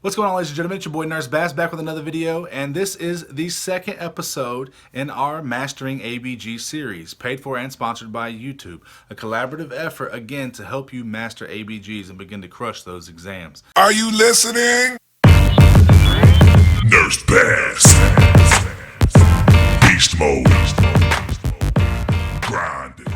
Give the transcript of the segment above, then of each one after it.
What's going on, ladies and gentlemen? It's your boy Nurse Bass back with another video, and this is the second episode in our Mastering ABG series, paid for and sponsored by YouTube. A collaborative effort, again, to help you master ABGs and begin to crush those exams. Are you listening? Nurse Bass. Beast mode. Grinding.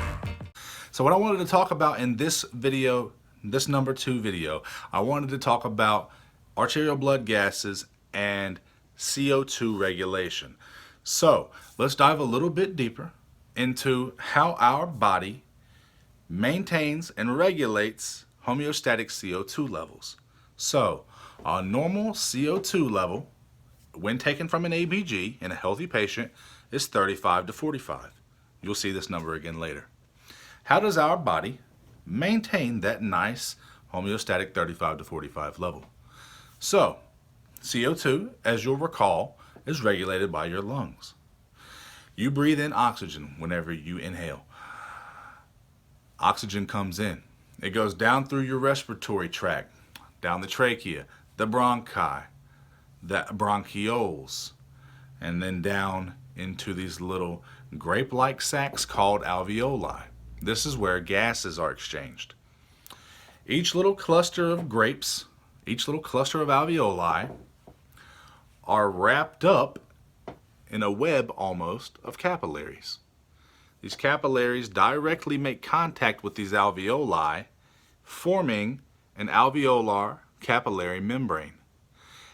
So what I wanted to talk about in this video, this number 2 video, I wanted to talk about arterial blood gases and CO2 regulation. So let's dive a little bit deeper into how our body maintains and regulates homeostatic CO2 levels. So a normal CO2 level when taken from an ABG in a healthy patient is 35 to 45. You'll see this number again later. How does our body maintain that nice homeostatic 35 to 45 level? So, CO2, as you'll recall, is regulated by your lungs. You breathe in oxygen whenever you inhale. Oxygen comes in. It goes down through your respiratory tract, down the trachea, the bronchi, the bronchioles, and then down into these little grape-like sacs called alveoli. This is where gases are exchanged. Each little cluster of grapes, each little cluster of alveoli are wrapped up in a web almost of capillaries. These capillaries directly make contact with these alveoli, forming an alveolar capillary membrane.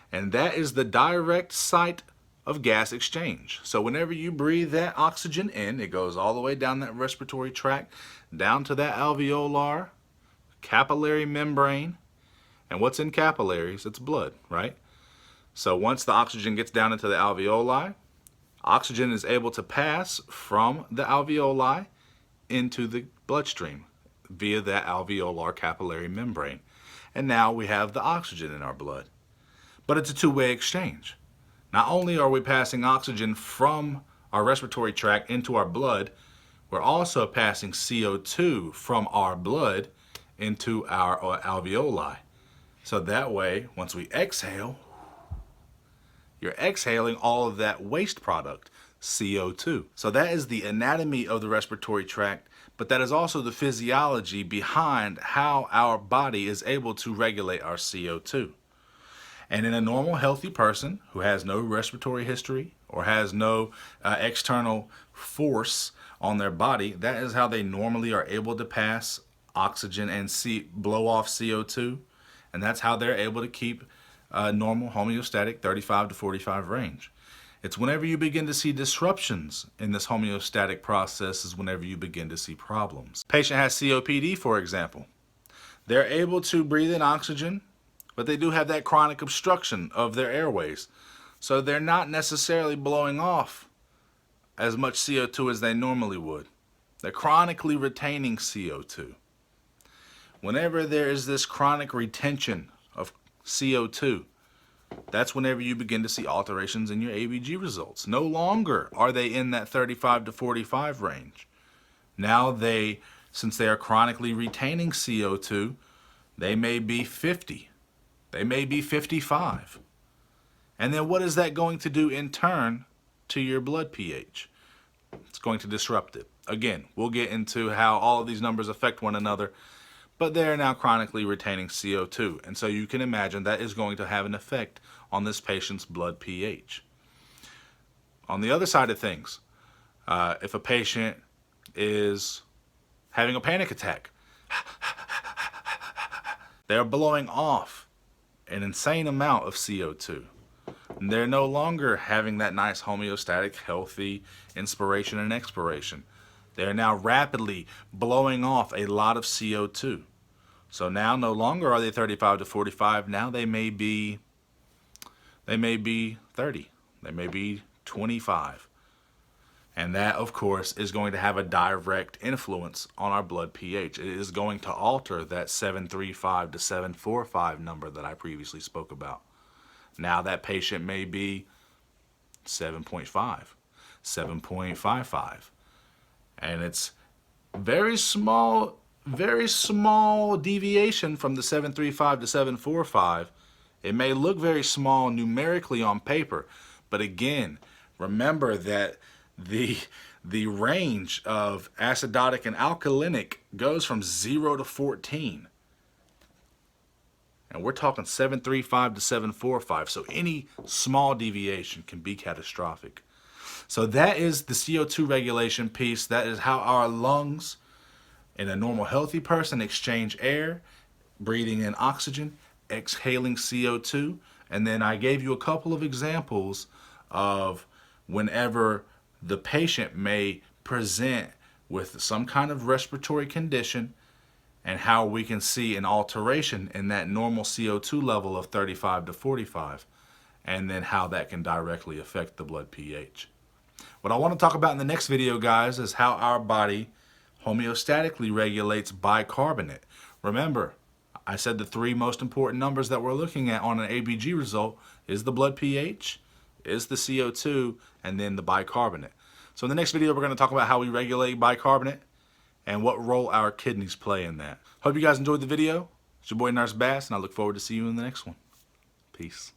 And that is the direct site of gas exchange. So whenever you breathe that oxygen in, it goes all the way down that respiratory tract, down to that alveolar capillary membrane. And what's in capillaries? It's blood, right? So once the oxygen gets down into the alveoli, oxygen is able to pass from the alveoli into the bloodstream via that alveolar capillary membrane. And now we have the oxygen in our blood. But it's a two-way exchange. Not only are we passing oxygen from our respiratory tract into our blood, we're also passing CO2 from our blood into our alveoli. So that way, once we exhale, you're exhaling all of that waste product, CO2. So that is the anatomy of the respiratory tract, but that is also the physiology behind how our body is able to regulate our CO2. And in a normal, healthy person who has no respiratory history or has no external force on their body, that is how they normally are able to pass oxygen and blow off CO2. And that's how they're able to keep normal homeostatic 35 to 45 range. It's whenever you begin to see disruptions in this homeostatic process is whenever you begin to see problems. Patient has COPD, for example. They're able to breathe in oxygen, but they do have that chronic obstruction of their airways. So they're not necessarily blowing off as much CO2 as they normally would. They're chronically retaining CO2. Whenever there is this chronic retention of CO2, that's whenever you begin to see alterations in your ABG results. No longer are they in that 35 to 45 range. Now since they are chronically retaining CO2, they may be 50. They may be 55. And then what is that going to do in turn to your blood pH? It's going to disrupt it. Again, we'll get into how all of these numbers affect one another, but they're now chronically retaining CO2. And so you can imagine that is going to have an effect on this patient's blood pH. On the other side of things, if a patient is having a panic attack, they're blowing off an insane amount of CO2. And they're no longer having that nice homeostatic, healthy inspiration and expiration. They're now rapidly blowing off a lot of CO2. So now no longer are they 35 to 45. Now they may be 30. They may be 25. And that, of course, is going to have a direct influence on our blood pH. It is going to alter that 735 to 745 number that I previously spoke about. Now that patient may be 7.5, 7.55. And it's very small deviation from the 735 to 745 It may look very small numerically on paper, but again, remember that the range of acidotic and alkalinic goes from 0 to 14. And we're talking 735 to 745, so any small deviation can be catastrophic. So that is the CO2 regulation piece. That is how our lungs in a normal healthy person exchange air, breathing in oxygen, exhaling CO2. And then I gave you a couple of examples of whenever the patient may present with some kind of respiratory condition and how we can see an alteration in that normal CO2 level of 35 to 45, and then how that can directly affect the blood pH. What I want to talk about in the next video, guys, is how our body homeostatically regulates bicarbonate. Remember, I said the three most important numbers that we're looking at on an ABG result is the blood pH, is the CO2, and then the bicarbonate. So in the next video, we're going to talk about how we regulate bicarbonate and what role our kidneys play in that. Hope you guys enjoyed the video. It's your boy Nurse Bass, and I look forward to seeing you in the next one. Peace.